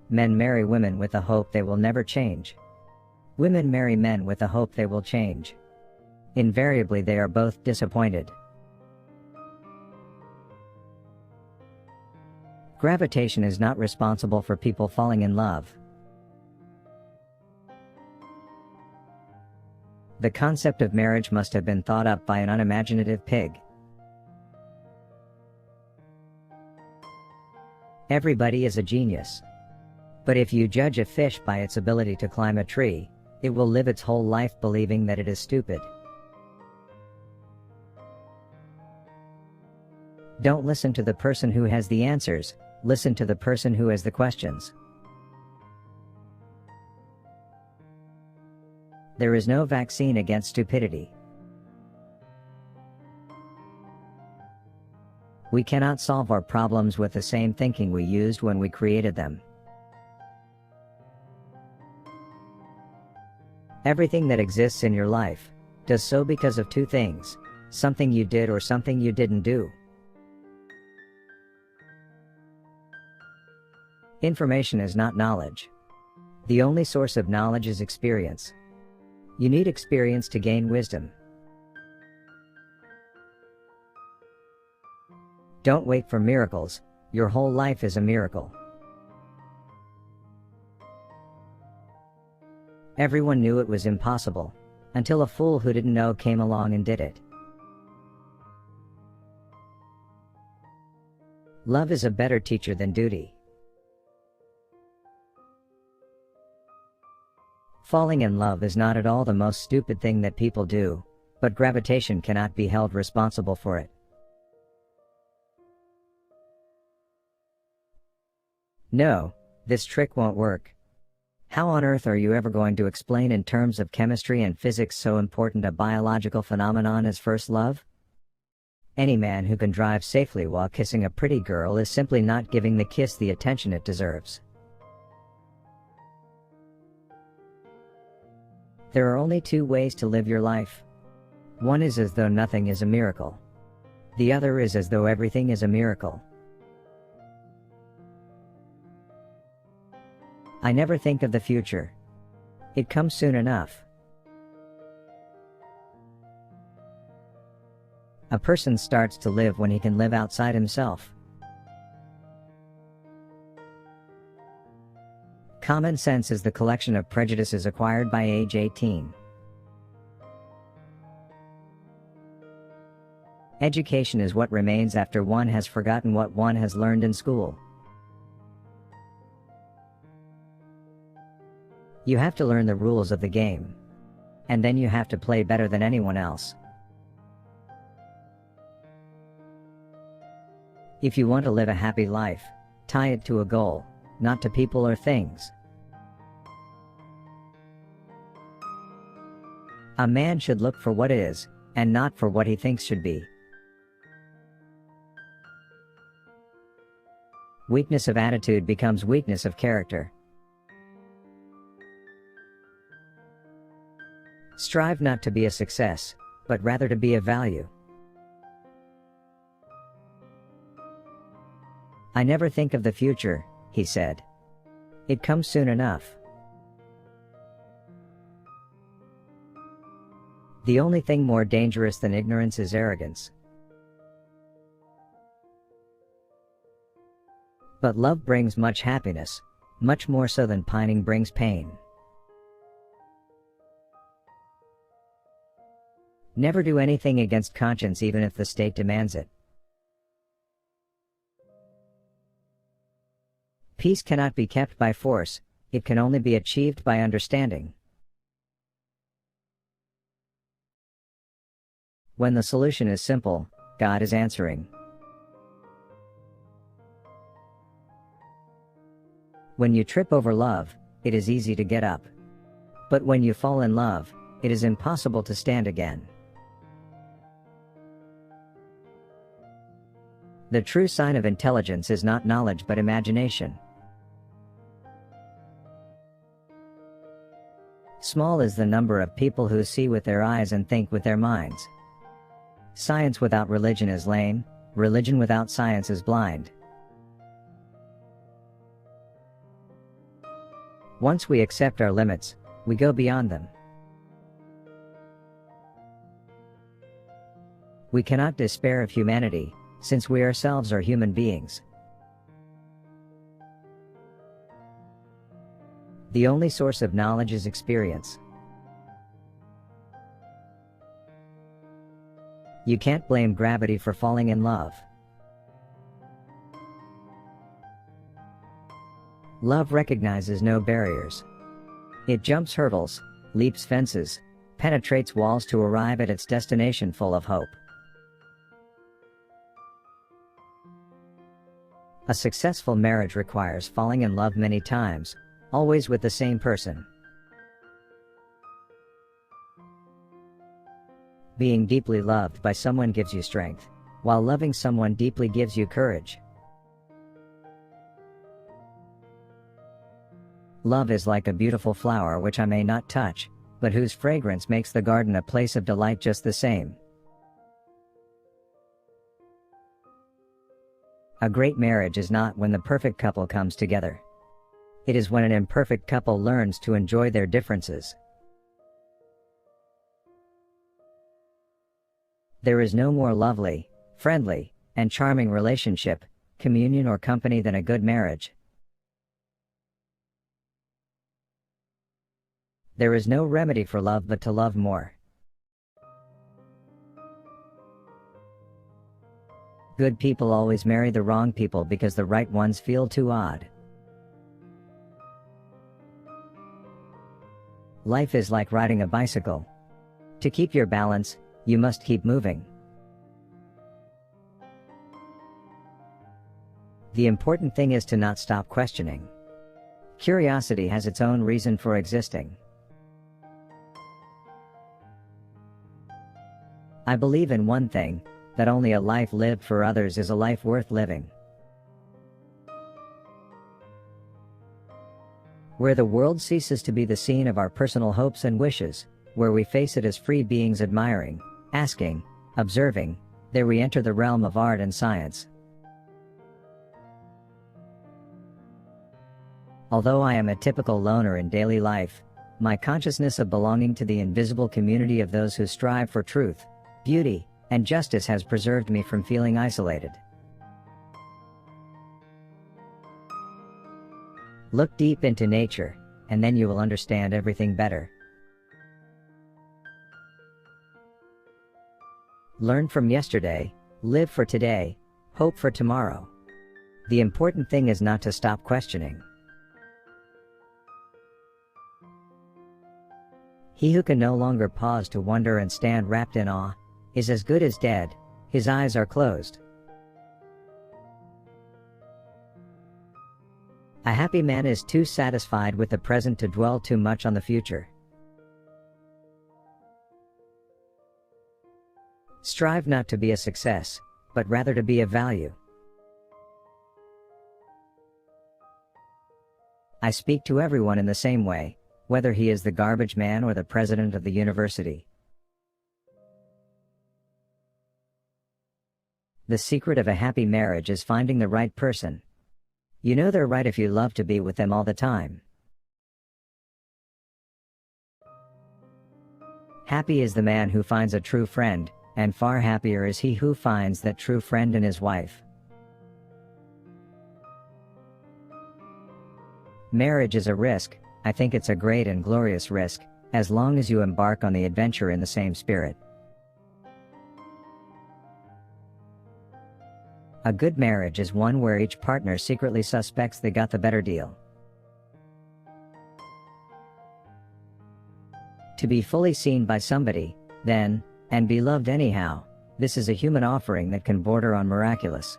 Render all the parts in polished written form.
Men marry women with the hope they will never change. Women marry men with the hope they will change. Invariably they are both disappointed. Gravitation is not responsible for people falling in love. The concept of marriage must have been thought up by an unimaginative pig. Everybody is a genius. But if you judge a fish by its ability to climb a tree, it will live its whole life believing that it is stupid. Don't listen to the person who has the answers, listen to the person who has the questions. There is no vaccine against stupidity. We cannot solve our problems with the same thinking we used when we created them. Everything that exists in your life does so because of two things: something you did or something you didn't do. Information is not knowledge. The only source of knowledge is experience. You need experience to gain wisdom. Don't wait for miracles. Your whole life is a miracle. Everyone knew it was impossible, until a fool who didn't know came along and did it. Love is a better teacher than duty. Falling in love is not at all the most stupid thing that people do, but gravitation cannot be held responsible for it. No, this trick won't work. How on earth are you ever going to explain in terms of chemistry and physics so important a biological phenomenon as first love? Any man who can drive safely while kissing a pretty girl is simply not giving the kiss the attention it deserves. There are only two ways to live your life. One is as though nothing is a miracle. The other is as though everything is a miracle. I never think of the future. It comes soon enough. A person starts to live when he can live outside himself. Common sense is the collection of prejudices acquired by age 18. Education is what remains after one has forgotten what one has learned in school. You have to learn the rules of the game. And then you have to play better than anyone else. If you want to live a happy life, tie it to a goal, not to people or things. A man should look for what is, and not for what he thinks should be. Weakness of attitude becomes weakness of character. Strive not to be a success, but rather to be of value. I never think of the future, he said. It comes soon enough. The only thing more dangerous than ignorance is arrogance. But love brings much happiness, much more so than pining brings pain. Never do anything against conscience even if the state demands it. Peace cannot be kept by force, it can only be achieved by understanding. When the solution is simple, God is answering. When you trip over love, it is easy to get up. But when you fall in love, it is impossible to stand again. The true sign of intelligence is not knowledge but imagination. Small is the number of people who see with their eyes and think with their minds. Science without religion is lame, religion without science is blind. Once we accept our limits, we go beyond them. We cannot despair of humanity, since we ourselves are human beings. The only source of knowledge is experience. You can't blame gravity for falling in love. Love recognizes no barriers. It jumps hurdles, leaps fences, penetrates walls to arrive at its destination full of hope. A successful marriage requires falling in love many times, always with the same person. Being deeply loved by someone gives you strength, while loving someone deeply gives you courage. Love is like a beautiful flower which I may not touch, but whose fragrance makes the garden a place of delight just the same. A great marriage is not when the perfect couple comes together. It is when an imperfect couple learns to enjoy their differences. There is no more lovely, friendly, and charming relationship, communion or company than a good marriage. There is no remedy for love but to love more. Good people always marry the wrong people because the right ones feel too odd. Life is like riding a bicycle. To keep your balance, you must keep moving. The important thing is to not stop questioning. Curiosity has its own reason for existing. I believe in one thing, that only a life lived for others is a life worth living. Where the world ceases to be the scene of our personal hopes and wishes, where we face it as free beings admiring, asking, observing, there we enter the realm of art and science. Although I am a typical loner in daily life, my consciousness of belonging to the invisible community of those who strive for truth, beauty, and justice has preserved me from feeling isolated. Look deep into nature, and then you will understand everything better. Learn from yesterday, live for today, hope for tomorrow. The important thing is not to stop questioning. He who can no longer pause to wonder and stand wrapped in awe, is as good as dead, his eyes are closed. A happy man is too satisfied with the present to dwell too much on the future. Strive not to be a success, but rather to be of value. I speak to everyone in the same way, whether he is the garbage man or the president of the university. The secret of a happy marriage is finding the right person. You know they're right if you love to be with them all the time. Happy is the man who finds a true friend, and far happier is he who finds that true friend in his wife. Marriage is a risk. I think it's a great and glorious risk, as long as you embark on the adventure in the same spirit. A good marriage is one where each partner secretly suspects they got the better deal. To be fully seen by somebody, then, and be loved anyhow, this is a human offering that can border on miraculous.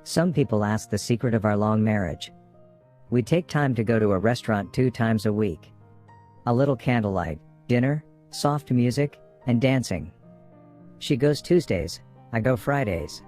Some people ask the secret of our long marriage. We take time to go to a restaurant 2 times a week. A little candlelight, dinner, soft music, and dancing. She goes Tuesdays, I go Fridays.